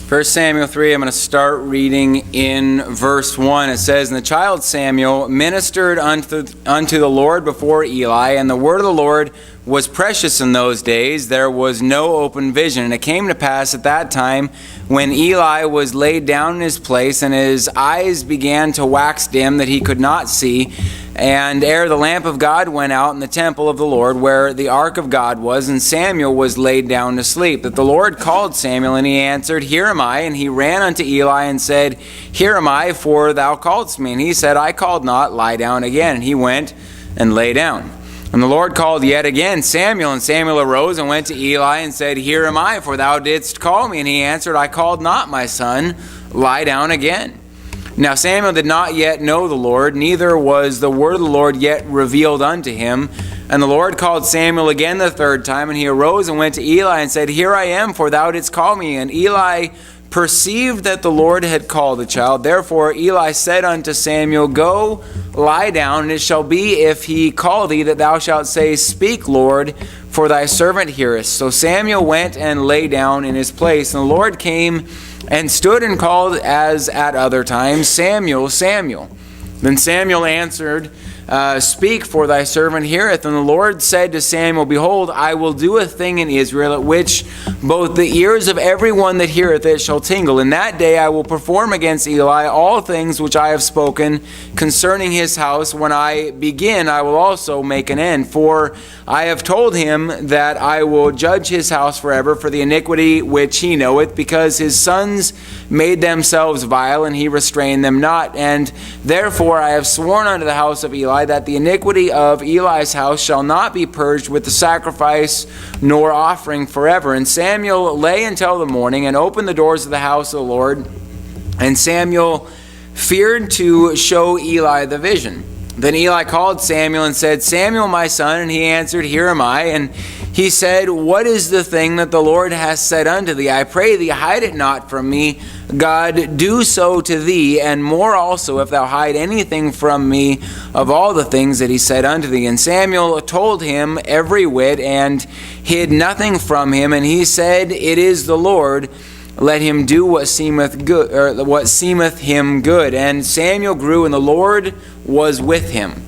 1 Samuel 3, I'm going to start reading in verse 1. It says, "And the child Samuel ministered unto the Lord before Eli, and the word of the Lord was precious in those days. There was no open vision. And it came to pass at that time, when Eli was laid down in his place, and his eyes began to wax dim, that he could not see, and ere the lamp of God went out in the temple of the Lord, where the ark of God was, and Samuel was laid down to sleep, that the Lord called Samuel, and he answered, Here am I. And he ran unto Eli and said, Here am I, for thou calledst me. And he said, I called not, lie down again. And he went and lay down. And the Lord called yet again Samuel, and Samuel arose and went to Eli and said, Here am I, for thou didst call me. And he answered, I called not, my son, lie down again. Now Samuel did not yet know the Lord, neither was the word of the Lord yet revealed unto him. And the Lord called Samuel again the third time, and he arose and went to Eli and said, Here I am, for thou didst call me. And Eli perceived that the Lord had called the child. Therefore Eli said unto Samuel, Go, lie down, and it shall be, if he call thee, that thou shalt say, Speak, Lord, for thy servant heareth. So Samuel went and lay down in his place. And the Lord came and stood and called as at other times, Samuel, Samuel. Then Samuel answered, Speak, for thy servant heareth. And the Lord said to Samuel, Behold, I will do a thing in Israel, at which both the ears of every one that heareth it shall tingle. In that day I will perform against Eli all things which I have spoken concerning his house. When I begin, I will also make an end. For I have told him that I will judge his house forever for the iniquity which he knoweth, because his sons made themselves vile, and he restrained them not. And therefore I have sworn unto the house of Eli, that the iniquity of Eli's house shall not be purged with the sacrifice nor offering forever. And Samuel lay until the morning, and opened the doors of the house of the Lord. And Samuel feared to show Eli the vision. Then Eli called Samuel and said, Samuel, my son. And he answered, Here am I. And he said, What is the thing that the Lord has said unto thee? I pray thee, hide it not from me. God do so to thee, and more also, if thou hide anything from me of all the things that he said unto thee. And Samuel told him every whit, and hid nothing from him. And he said, It is the Lord. Let him do what seemeth good, or what seemeth him good. And Samuel grew, and the Lord was with him,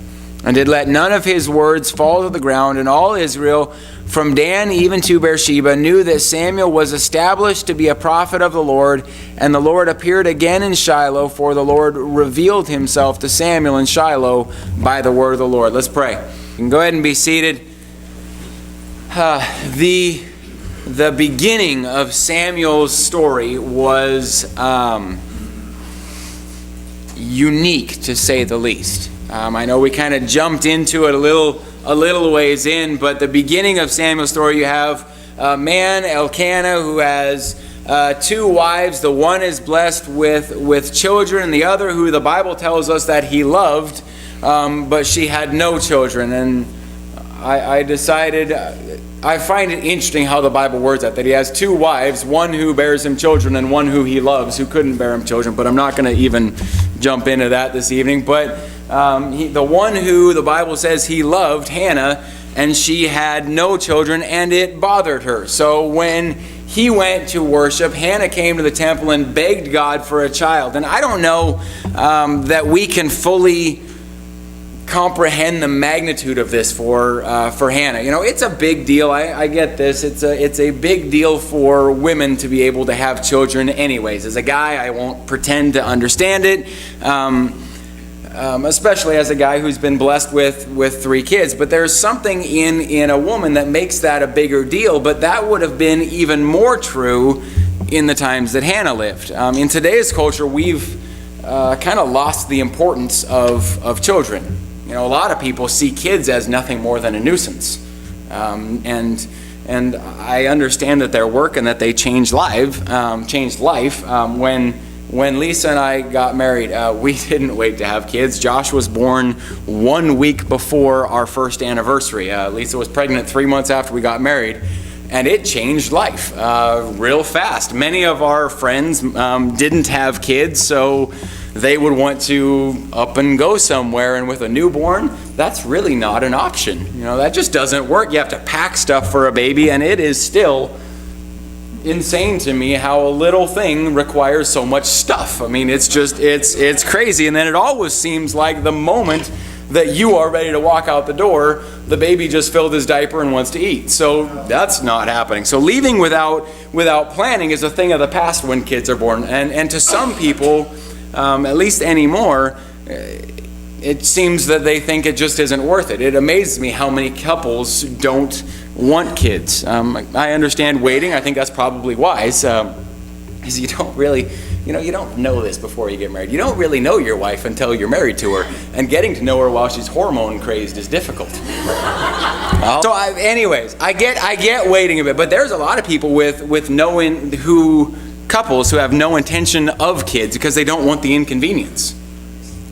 and did let none of his words fall to the ground. And all Israel, from Dan even to Beersheba, knew that Samuel was established to be a prophet of the Lord. And the Lord appeared again in Shiloh, for the Lord revealed himself to Samuel in Shiloh by the word of the Lord. Let's pray. You can go ahead and be seated. The beginning of Samuel's story was unique, to say the least. I know we kind of jumped into it a little ways in, but the beginning of Samuel's story, you have a man, Elkanah, who has two wives. The one is blessed with children, and the other, who the Bible tells us that he loved, but she had no children. And I decided, I find it interesting how the Bible words that he has two wives, one who bears him children and one who he loves, who couldn't bear him children. But I'm not going to even jump into that this evening. But the one who the Bible says he loved, Hannah, and she had no children, and it bothered her. So when he went to worship, Hannah came to the temple and begged God for a child. And I don't know that we can fully comprehend the magnitude of this for Hannah. You know, it's a big deal. I get this. It's a big deal for women to be able to have children anyways. As a guy, I won't pretend to understand it, especially as a guy who's been blessed with 3 kids. But there's something in a woman that makes that a bigger deal. But that would have been even more true in the times that Hannah lived. In today's culture, we've kind of lost the importance of children. You know, a lot of people see kids as nothing more than a nuisance, and I understand that their work and that they changed life. When Lisa and I got married, we didn't wait to have kids. Josh was born 1 week before our first anniversary. Lisa was pregnant 3 months after we got married, and it changed life real fast. Many of our friends didn't have kids, so they would want to up and go somewhere, and with a newborn, that's really not an option. You know, that just doesn't work. You have to pack stuff for a baby, and it is still insane to me how a little thing requires so much stuff. I mean, it's crazy. And then it always seems like the moment that you are ready to walk out the door, the baby just filled his diaper and wants to eat. So that's not happening. So leaving without planning is a thing of the past when kids are born. And to some people, at least anymore, it seems that they think it just isn't worth it. It amazes me how many couples don't want kids. I understand waiting. I think that's probably wise. Because you don't really, you don't know this before you get married. You don't really know your wife until you're married to her. And getting to know her while she's hormone crazed is difficult. Anyways, I get waiting a bit. But there's a lot of people couples who have no intention of kids because they don't want the inconvenience.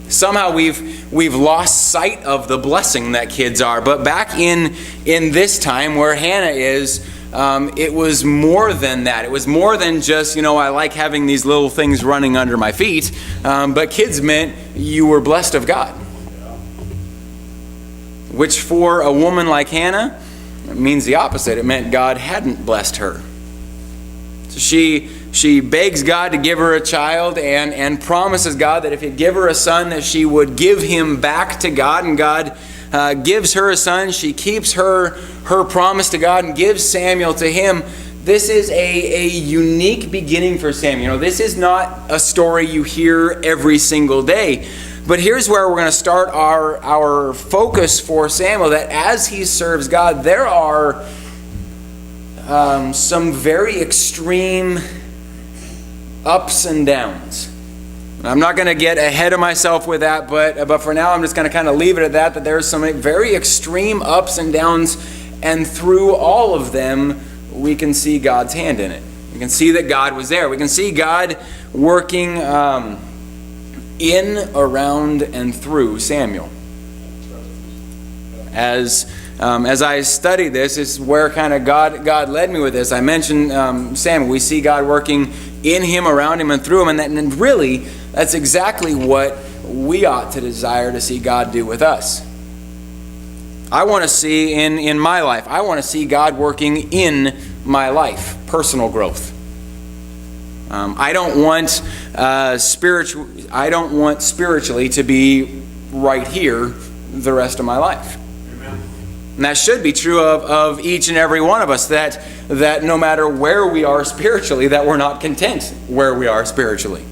Somehow we've lost sight of the blessing that kids are. But back in this time where Hannah is, it was more than that. It was more than just, I like having these little things running under my feet. But kids meant you were blessed of God. Which for a woman like Hannah means the opposite. It meant God hadn't blessed her. So she begs God to give her a child and promises God that if he'd give her a son, that she would give him back to God. And God gives her a son. She keeps her promise to God and gives Samuel to him. This is a unique beginning for Samuel. This is not a story you hear every single day. But here's where we're going to start our focus for Samuel, that as he serves God, there are some very extreme ups and downs. I'm not going to get ahead of myself with that, but for now I'm just going to kind of leave it at that there's some very extreme ups and downs, and through all of them we can see God's hand in it. We can see that God was there. We can see God working in, around, and through Samuel. As I study this is where kind of God led me with this. I mentioned Samuel. We see God working in him, around him, and through him. And really, that's exactly what we ought to desire to see God do with us. I want to see in my life, I want to see God working in my life, personal growth. I don't want spiritually to be right here the rest of my life. And that should be true of each and every one of us, that no matter where we are spiritually, that we're not content where we are spiritually.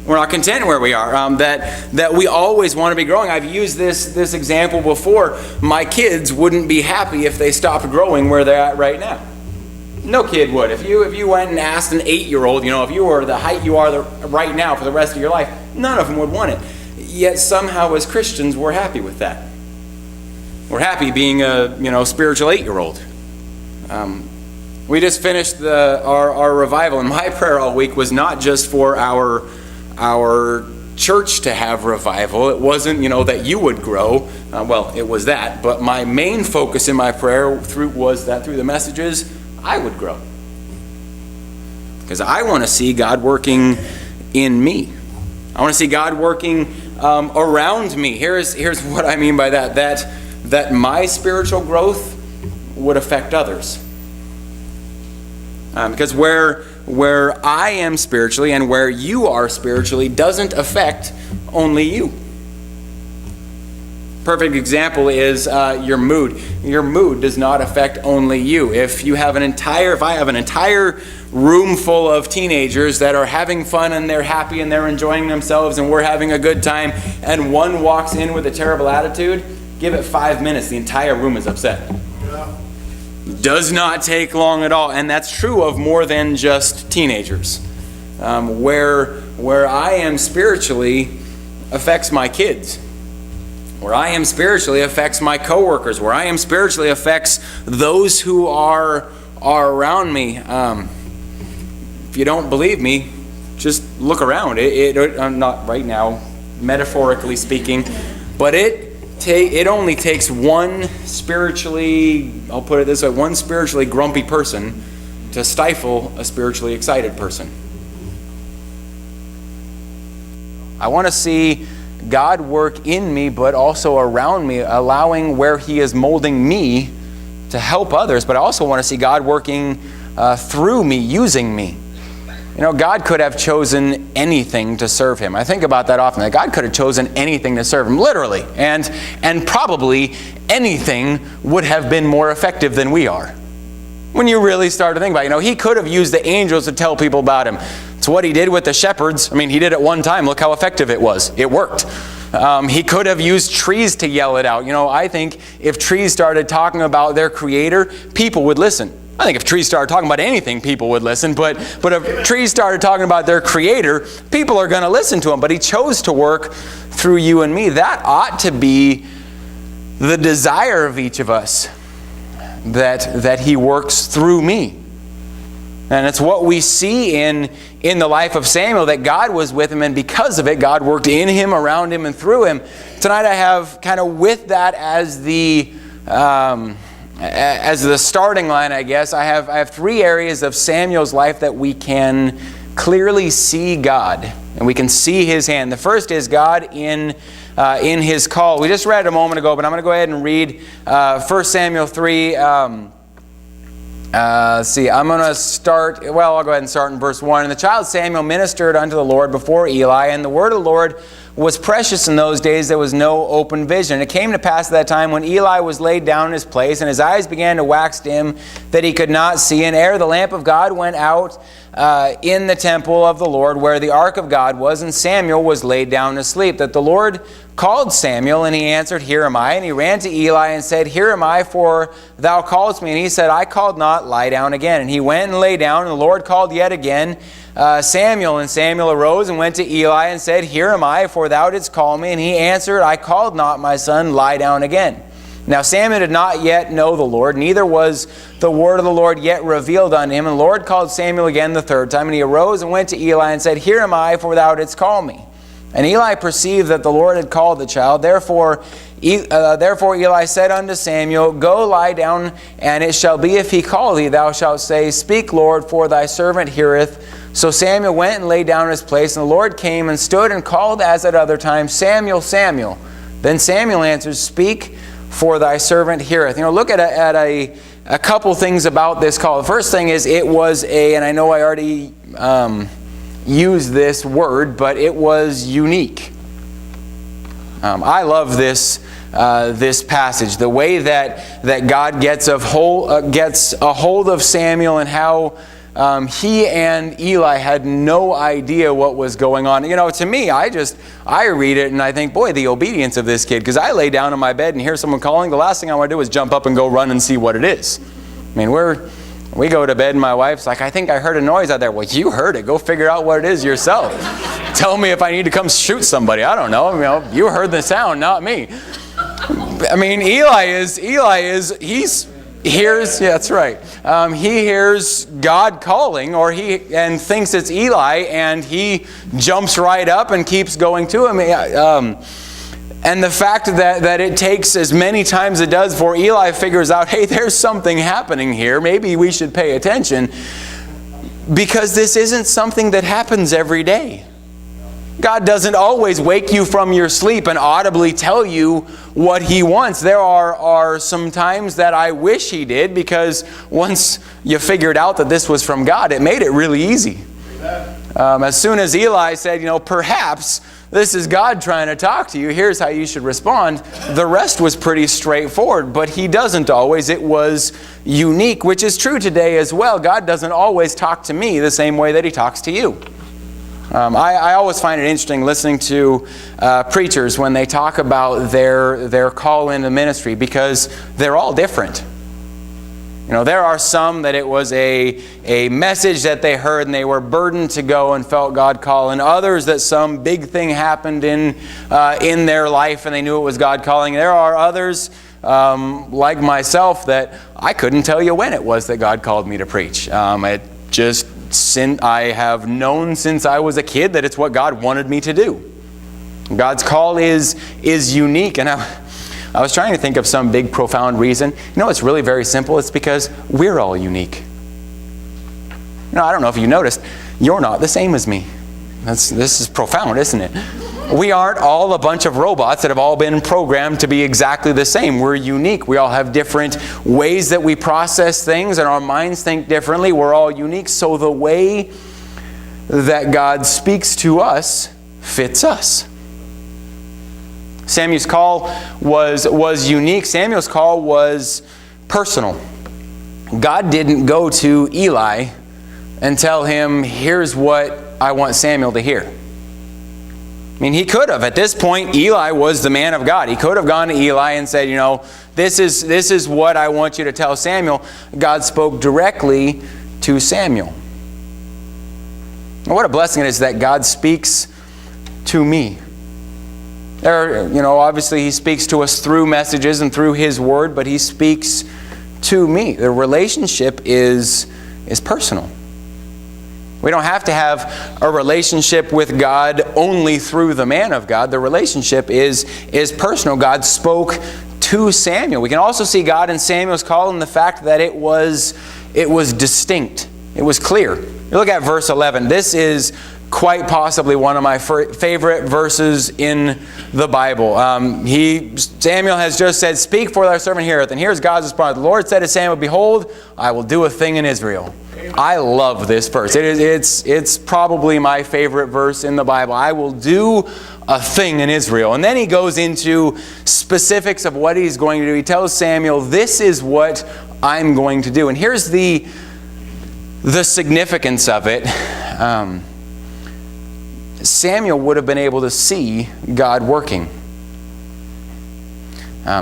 We're not content where we are, that we always want to be growing. I've used this example before. My kids wouldn't be happy if they stopped growing where they're at right now. No kid would. If you went and asked an 8-year-old, if you were the height you are right now for the rest of your life, none of them would want it. Yet somehow as Christians, we're happy with that. We're happy being a spiritual 8-year-old. We just finished our revival, and my prayer all week was not just for our church to have revival. It wasn't that you would grow. Well, it was that, but my main focus in my prayer was that through the messages I would grow, because I want to see God working in me. I want to see God working around me. Here's what I mean by that my spiritual growth would affect others. Because where I am spiritually and where you are spiritually doesn't affect only you. Perfect example is your mood. Your mood does not affect only you. If I have an entire room full of teenagers that are having fun and they're happy and they're enjoying themselves and we're having a good time, and one walks in with a terrible attitude, give it 5 minutes, the entire room is upset. Yeah. Does not take long at all, and that's true of more than just teenagers. Where I am spiritually affects my kids. Where I am spiritually affects my coworkers. Where I am spiritually affects those who are around me. If you don't believe me, just look around. Not right now, metaphorically speaking, but it only takes one spiritually, I'll put it this way, one spiritually grumpy person to stifle a spiritually excited person. I want to see God work in me, but also around me, allowing where He is molding me to help others. But I also want to see God working through me, using me. You know, God could have chosen anything to serve him. I think about that often, that God could have chosen anything to serve him, literally. And probably anything would have been more effective than we are. When you really start to think about it, you know, he could have used the angels to tell people about him. It's what he did with the shepherds. I mean, he did it one time. Look how effective it was. It worked. He could have used trees to yell it out. You know, I think if trees started talking about their creator, people would listen. I think if trees started talking about anything, people would listen. But if trees started talking about their creator, people are going to listen to him. But he chose to work through you and me. That ought to be the desire of each of us, that he works through me. And it's what we see in the life of Samuel, that God was with him, and because of it, God worked in him, around him, and through him. Tonight I have kind of with that as the starting line, I guess. I have three areas of Samuel's life that we can clearly see God, and we can see his hand. The first is God in his call. We just read it a moment ago, but I'm going to go ahead and read 1 Samuel 3. Let's see, I'm going to start, well, I'll go ahead and start in verse 1. And the child Samuel ministered unto the Lord before Eli, and the word of the Lord was precious in those days. There was no open vision. And it came to pass at that time, when Eli was laid down in his place, and his eyes began to wax dim, that he could not see. And ere the lamp of God went out in the temple of the Lord, where the ark of God was, and Samuel was laid down to sleep, that the Lord called Samuel, and he answered, Here am I. And he ran to Eli and said, Here am I, for thou callest me. And he said, I called not, lie down again. And he went and lay down, and the Lord called yet again, Samuel. And Samuel arose and went to Eli and said, Here am I, for thou didst call me. And he answered, I called not, my son, lie down again. Now Samuel did not yet know the Lord, neither was the word of the Lord yet revealed unto him. And the Lord called Samuel again the third time, and he arose and went to Eli and said, Here am I, for thou didst call me. And Eli perceived that the Lord had called the child. Therefore Eli said unto Samuel, Go lie down, and it shall be, if he call thee, thou shalt say, Speak, Lord, for thy servant heareth. So Samuel went and lay down in his place, and the Lord came and stood and called as at other times, Samuel, Samuel. Then Samuel answered, Speak, for thy servant heareth. You know, look at a couple things about this call. The first thing is, it was and I know I already used this word, but it was unique. I love this passage, the way that God gets a hold of Samuel, and how he and Eli had no idea what was going on. You know, to me, I read it and I think, boy, the obedience of this kid, because I lay down in my bed and hear someone calling, the last thing I want to do is jump up and go run and see what it is. I mean, we go to bed and my wife's like, I think I heard a noise out there. Well, you heard it. Go figure out what it is yourself. Tell me if I need to come shoot somebody. I don't know. You know, you heard the sound, not me. I mean, he hears, yeah, that's right. He hears God calling, and thinks it's Eli, and he jumps right up and keeps going to him. And the fact that it takes as many times it does before Eli figures out, hey, there's something happening here. Maybe we should pay attention, because this isn't something that happens every day. God doesn't always wake you from your sleep and audibly tell you what he wants. There are some times that I wish he did, because once you figured out that this was from God, it made it really easy. As soon as Eli said, perhaps this is God trying to talk to you, here's how you should respond, the rest was pretty straightforward. But he doesn't always. It was unique, which is true today as well. God doesn't always talk to me the same way that he talks to you. I always find it interesting listening to preachers when they talk about their call into ministry, because they're all different. There are some that it was a message that they heard and they were burdened to go and felt God call, and others that some big thing happened in their life and they knew it was God calling. There are others, like myself, that I couldn't tell you when it was that God called me to preach. I have known since I was a kid that it's what God wanted me to do. God's call is unique, and I was trying to think of some big, profound reason. It's really very simple. It's because we're all unique. I don't know if you noticed, you're not the same as me. This is profound, isn't it? We aren't all a bunch of robots that have all been programmed to be exactly the same. We're unique. We all have different ways that we process things, and our minds think differently. We're all unique. So the way that God speaks to us fits us. Samuel's call was unique. Samuel's call was personal. God didn't go to Eli and tell him, here's what I want Samuel to hear. I mean, he could have. At this point, Eli was the man of God. He could have gone to Eli and said, this is what I want you to tell Samuel. God spoke directly to Samuel. And what a blessing it is that God speaks to me. Obviously he speaks to us through messages and through his word, but he speaks to me. The relationship is personal. We don't have to have a relationship with God only through the man of God. The relationship is personal. God spoke to Samuel. We can also see God in Samuel's call in the fact that it was distinct. It was clear. You look at verse 11. This is quite possibly one of my favorite verses in the Bible. Samuel has just said, "Speak, for thy servant heareth." And here's God's response. The Lord said to Samuel, "Behold, I will do a thing in Israel." I love this verse. It's probably my favorite verse in the Bible. I will do a thing in Israel. And then he goes into specifics of what he's going to do. He tells Samuel, this is what I'm going to do. And here's the significance of it. Samuel would have been able to see God working.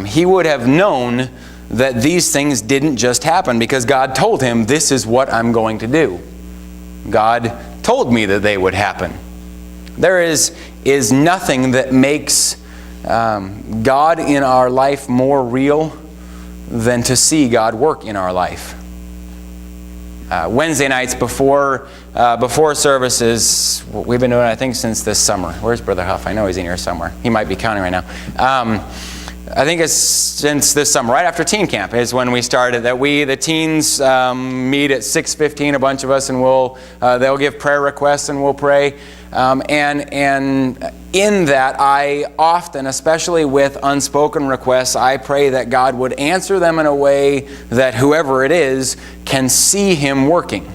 He would have known that these things didn't just happen because God told him, this is what I'm going to do. God told me that they would happen. There is nothing that makes God in our life more real than to see God work in our life. Wednesday nights before services, we've been doing it, I think, since this summer. Where's Brother Huff? I know he's in here somewhere. He might be counting right now. I think it's since this summer, right after teen camp is when we started, that the teens meet at 6:15, a bunch of us, and they'll give prayer requests and we'll pray. And in that, I often, especially with unspoken requests, I pray that God would answer them in a way that whoever it is can see Him working.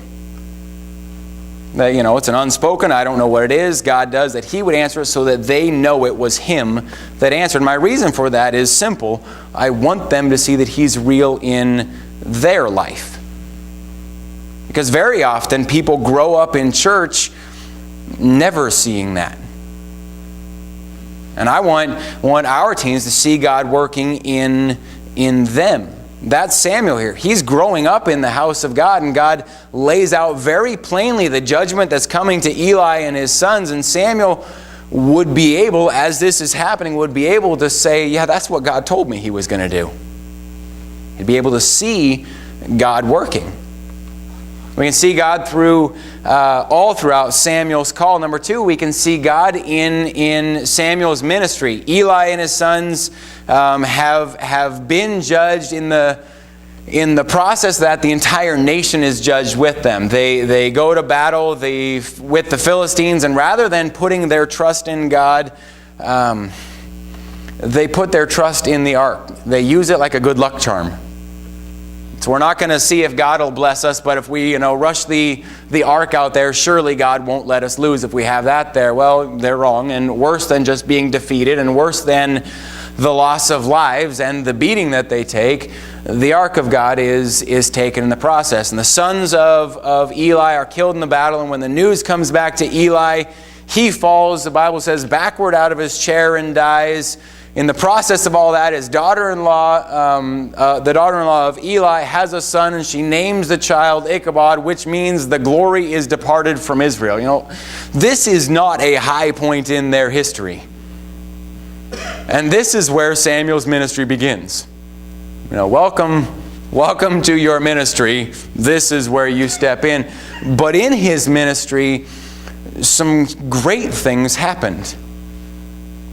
That, it's an unspoken, I don't know what it is, God does, that He would answer it so that they know it was Him that answered. My reason for that is simple. I want them to see that He's real in their life. Because very often people grow up in church never seeing that. And I want our teens to see God working in them. That's Samuel here. He's growing up in the house of God, and God lays out very plainly the judgment that's coming to Eli and his sons. And Samuel would be able, as this is happening, would be able to say, yeah, that's what God told me He was going to do. He'd be able to see God working. We can see God all throughout Samuel's call. Number two, we can see God in Samuel's ministry. Eli and his sons have been judged in the process that the entire nation is judged with them. They go to battle with the Philistines, and rather than putting their trust in God, they put their trust in the ark. They use it like a good luck charm. So we're not going to see if God will bless us, but if we, rush the ark out there, surely God won't let us lose if we have that there. Well, they're wrong, and worse than just being defeated, and worse than the loss of lives and the beating that they take, the ark of God is taken in the process. And the sons of Eli are killed in the battle, and when the news comes back to Eli, he falls, the Bible says, backward out of his chair and dies. In the process of all that, his daughter-in-law, the daughter-in-law of Eli, has a son, and she names the child Ichabod, which means the glory is departed from Israel. This is not a high point in their history. And this is where Samuel's ministry begins. Welcome to your ministry. This is where you step in. But in his ministry, some great things happened.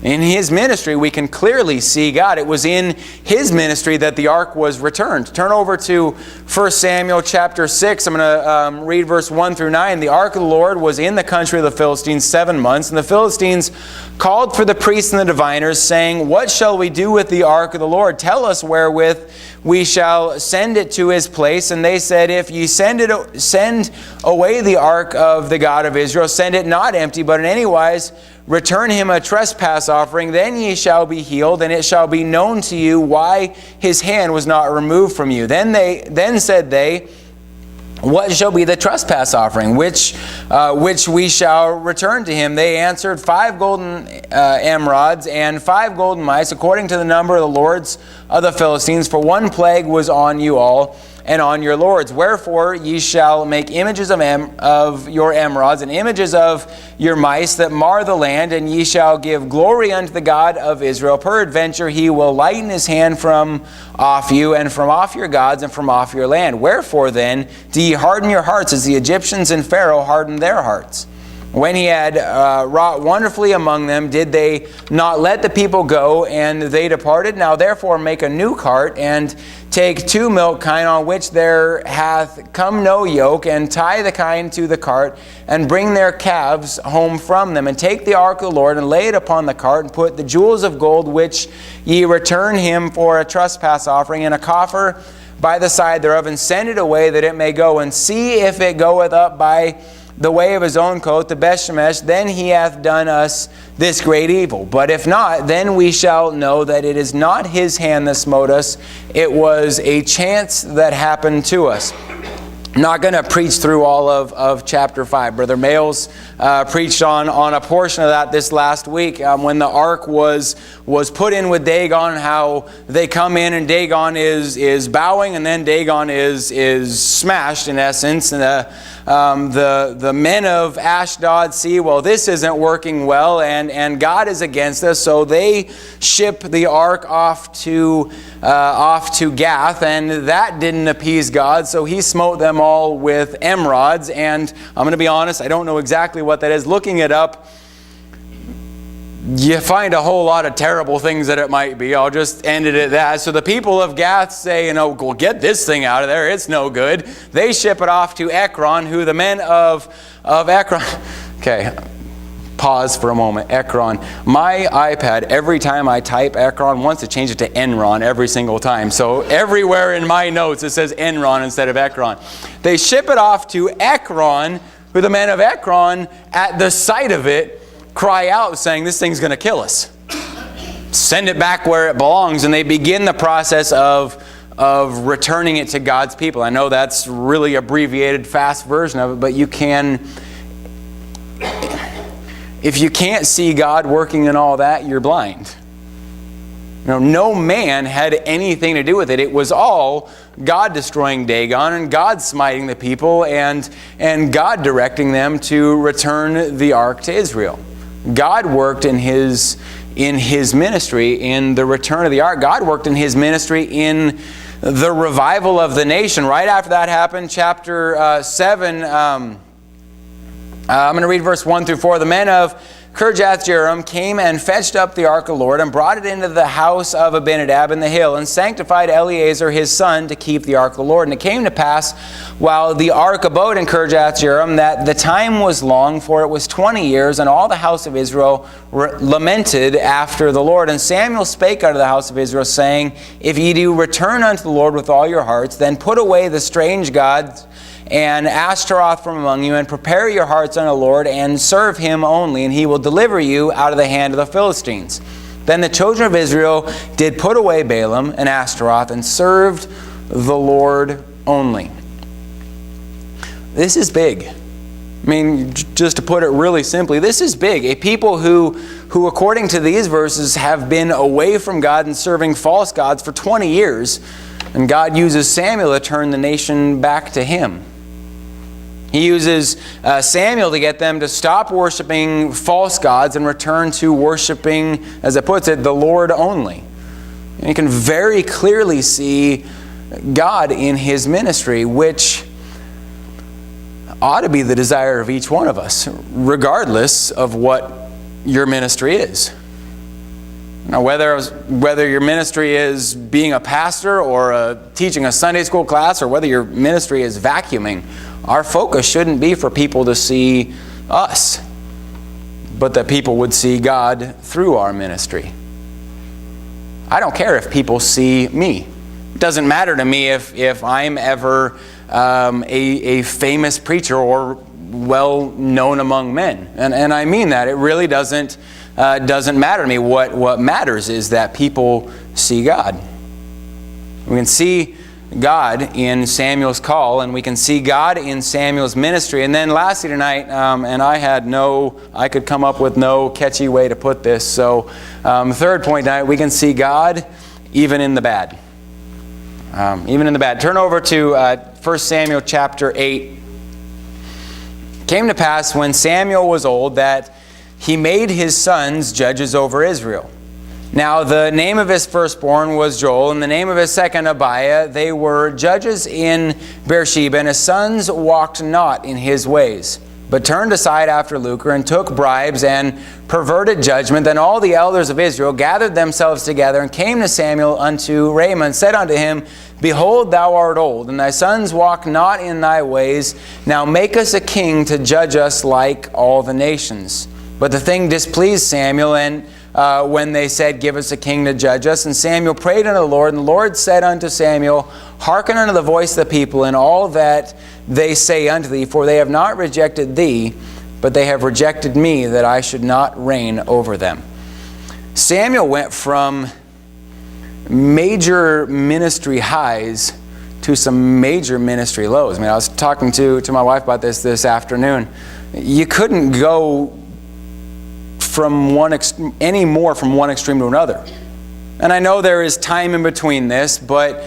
In his ministry, we can clearly see God. It was in his ministry that the ark was returned. Turn over to 1 Samuel chapter 6. I'm going to read verse 1 through 9. The ark of the Lord was in the country of the Philistines 7 months. And the Philistines called for the priests and the diviners, saying, "What shall we do with the ark of the Lord? Tell us wherewith we shall send it to his place." And they said, "If ye send away the ark of the God of Israel, send it not empty, but in any wise return him a trespass offering, then ye shall be healed, and it shall be known to you why his hand was not removed from you." Then said they, "What shall be the trespass offering, which we shall return to him?" They answered, 5 golden emerods and 5 golden mice, according to the number of the lords of the Philistines, for one plague was on you all, and on your lords. Wherefore ye shall make images of your emerods, and images of your mice that mar the land, and ye shall give glory unto the God of Israel. Peradventure he will lighten his hand from off you, and from off your gods, and from off your land. Wherefore then do ye harden your hearts, as the Egyptians and Pharaoh hardened their hearts? When he had wrought wonderfully among them, did they not let the people go, and they departed? Now therefore make a new cart, and take 2 milk kine, on which there hath come no yoke, and tie the kine to the cart, and bring their calves home from them. And take the ark of the Lord, and lay it upon the cart, and put the jewels of gold which ye return him for a trespass offering, in a coffer by the side thereof, and send it away, that it may go. And see if it goeth up by the way of his own coat, the Bethshemesh, then he hath done us this great evil. But if not, then we shall know that it is not his hand that smote us. It was a chance that happened to us. I'm not going to preach through all of chapter 5. Brother Males preached on a portion of that this last week when the ark was put in with Dagon, how they come in and Dagon is bowing, and then Dagon is smashed in essence. And the men of Ashdod see, well, this isn't working well, and God is against us, so they ship the ark off to Gath, and that didn't appease God, so he smote them all with emerods. And I'm going to be honest, I don't know exactly what that is. Looking it up, you find a whole lot of terrible things that it might be. I'll just end it at that. So the people of Gath say, well, get this thing out of there. It's no good. They ship it off to Ekron, who the men of Ekron... Okay, pause for a moment. Ekron. My iPad, every time I type Ekron, wants to change it to Enron every single time. So everywhere in my notes it says Enron instead of Ekron. They ship it off to Ekron, who the men of Ekron, at the sight of it, cry out saying, this thing's going to kill us. Send it back where it belongs. And they begin the process of returning it to God's people. I know that's really abbreviated, fast version of it, but you can... If you can't see God working in all that, you're blind. No man had anything to do with it. It was all God destroying Dagon, and God smiting the people, and God directing them to return the ark to Israel. God worked in his ministry in the return of the ark. God worked in his ministry in the revival of the nation. Right after that happened, chapter 7, I'm going to read verse 1 through 4. The men of Kirjath-jearim came and fetched up the ark of the Lord, and brought it into the house of Abinadab in the hill, and sanctified Eleazar his son to keep the ark of the Lord. And it came to pass, while the ark abode in Kirjath-jearim, that the time was long, for it was 20 years, and all the house of Israel lamented after the Lord. And Samuel spake unto the house of Israel, saying, If ye do return unto the Lord with all your hearts, then put away the strange gods and Ashtaroth from among you, and prepare your hearts unto the Lord, and serve him only, and he will deliver you out of the hand of the Philistines. Then the children of Israel did put away Balaam and Ashtaroth, and served the Lord only. This is big. I mean, just to put it really simply, this is big. A people who according to these verses have been away from God and serving false gods for 20 years, and God uses Samuel to turn the nation back to him. He uses Samuel to get them to stop worshiping false gods and return to worshiping, as it puts it, the Lord only. And you can very clearly see God in his ministry, which ought to be the desire of each one of us, regardless of what your ministry is. Now, whether your ministry is being a pastor or teaching a Sunday school class, or whether your ministry is vacuuming, our focus shouldn't be for people to see us, but that people would see God through our ministry. I don't care if people see me. It doesn't matter to me if I'm ever a famous preacher or well known among men. And I mean that. It really doesn't matter to me. What matters is that people see God. We can see God in Samuel's call, and we can see God in Samuel's ministry. And then lastly tonight, and I could come up with no catchy way to put this. So third point tonight, we can see God even in the bad. Even in the bad. Turn over to 1 Samuel chapter 8. It came to pass when Samuel was old that he made his sons judges over Israel. Now the name of his firstborn was Joel, and the name of his second Abiah. They were judges in Beersheba, and his sons walked not in his ways, but turned aside after lucre, and took bribes, and perverted judgment. Then all the elders of Israel gathered themselves together, and came to Samuel unto Ramah, and said unto him, Behold, thou art old, and thy sons walk not in thy ways. Now make us a king to judge us like all the nations. But the thing displeased Samuel, and when they said, Give us a king to judge us. And Samuel prayed unto the Lord, and the Lord said unto Samuel, Hearken unto the voice of the people in all that they say unto thee, for they have not rejected thee, but they have rejected me, that I should not reign over them. Samuel went from major ministry highs to some major ministry lows. I mean, I was talking to my wife about this afternoon. You couldn't go from any more from one extreme to another. And I know there is time in between this, but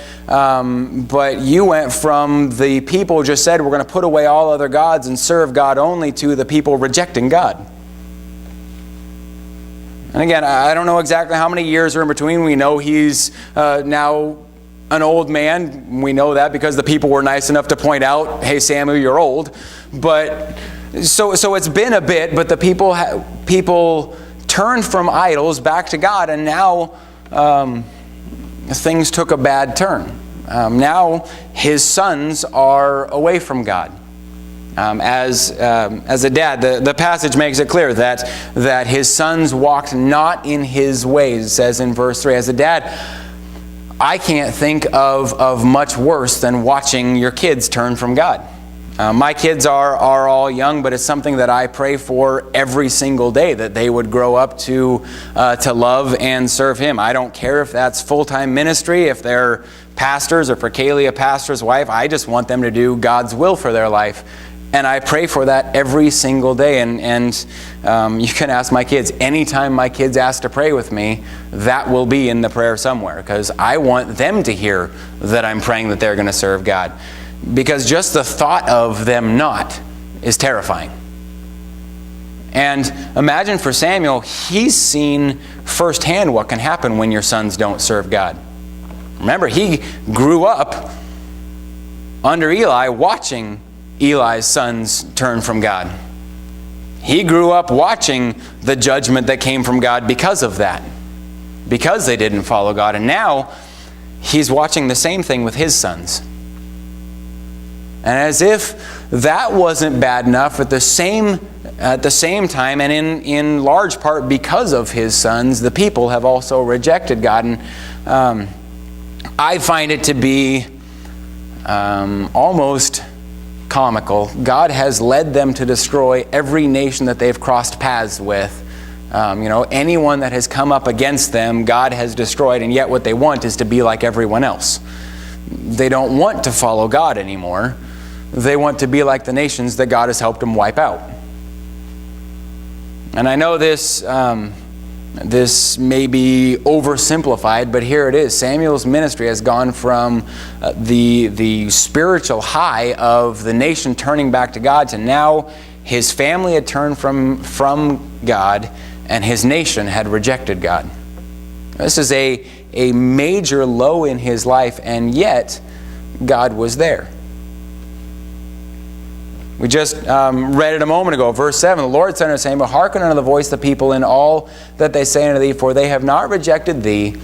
you went from the people just said we're going to put away all other gods and serve God only, to the people rejecting God. And again, I don't know exactly how many years are in between. We know he's now an old man. We know that because the people were nice enough to point out, hey, Samuel, you're old. But so it's been a bit, but the people turned from idols back to God, and now things took a bad turn. Now his sons are away from God. As a dad, the passage makes it clear that his sons walked not in his ways. It says in verse 3, as a dad, I can't think of much worse than watching your kids turn from God. My kids are all young, but it's something that I pray for every single day, that they would grow up to love and serve Him. I don't care if that's full-time ministry, if they're pastors, or for Kaylee, a pastor's wife. I just want them to do God's will for their life. And I pray for that every single day. And you can ask my kids. Anytime my kids ask to pray with me, that will be in the prayer somewhere, because I want them to hear that I'm praying that they're going to serve God. Because just the thought of them not is terrifying. And imagine for Samuel, he's seen firsthand what can happen when your sons don't serve God. Remember, he grew up under Eli watching Eli's sons turn from God. He grew up watching the judgment that came from God because of that, because they didn't follow God. And now he's watching the same thing with his sons. And as if that wasn't bad enough, at the same time, and in large part because of his sons, the people have also rejected God. And I find it to be almost comical. God has led them to destroy every nation that they've crossed paths with. Anyone that has come up against them, God has destroyed, and yet what they want is to be like everyone else. They don't want to follow God anymore. They want to be like the nations that God has helped them wipe out. And I know this may be oversimplified, but here it is. Samuel's ministry has gone from the spiritual high of the nation turning back to God to now his family had turned from God and his nation had rejected God. This is a major low in his life, and yet God was there. We just read it a moment ago, verse 7. The Lord said unto Samuel, hearken unto the voice of the people in all that they say unto thee, for they have not rejected thee,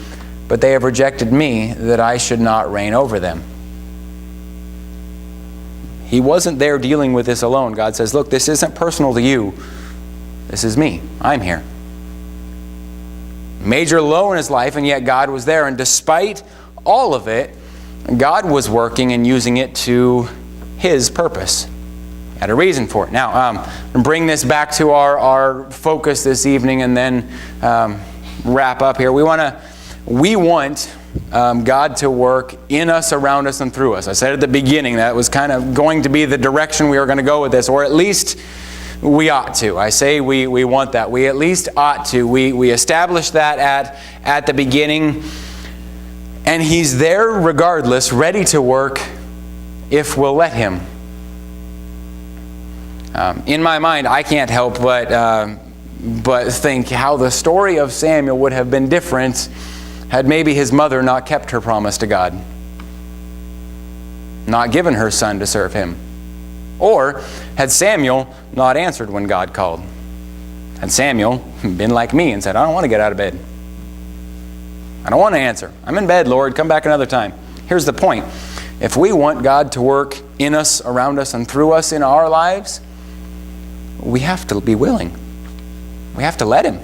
but they have rejected me, that I should not reign over them. He wasn't there dealing with this alone. God says, look, this isn't personal to you. This is me. I'm here. Major low in his life, and yet God was there. And despite all of it, God was working and using it to his purpose. Had a reason for it. Now, I'm going to bring this back to our focus this evening and then wrap up here. We want God to work in us, around us, and through us. I said at the beginning that was kind of going to be the direction we were going to go with this, or at least we ought to. I say we want that. We at least ought to. We established that at the beginning, and he's there regardless, ready to work if we'll let him. In my mind, I can't help but think how the story of Samuel would have been different had maybe his mother not kept her promise to God, not given her son to serve him, or had Samuel not answered when God called. Had Samuel been like me and said, I don't want to get out of bed. I don't want to answer. I'm in bed, Lord. Come back another time. Here's the point. If we want God to work in us, around us, and through us in our lives, we have to be willing. We have to let him.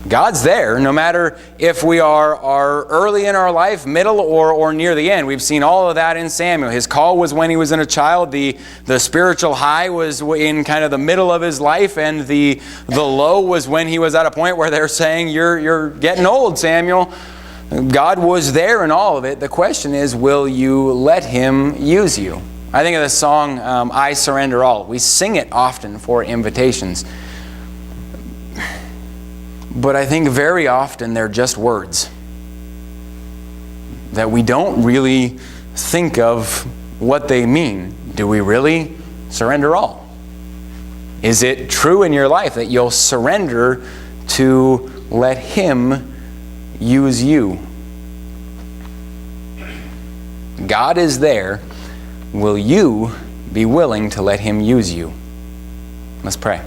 God's there no matter if we are early in our life, middle, or near the end. We've seen all of that in Samuel. His call was when he was in a child. The spiritual high was in kind of the middle of his life, and the low was when he was at a point where they're saying, you're getting old, Samuel. God was there in all of it. The question is, will you let him use you? I think of the song, I Surrender All. We sing it often for invitations. But I think very often they're just words that we don't really think of what they mean. Do we really surrender all? Is it true in your life that you'll surrender to let him use you? God is there. Will you be willing to let him use you? Let's pray.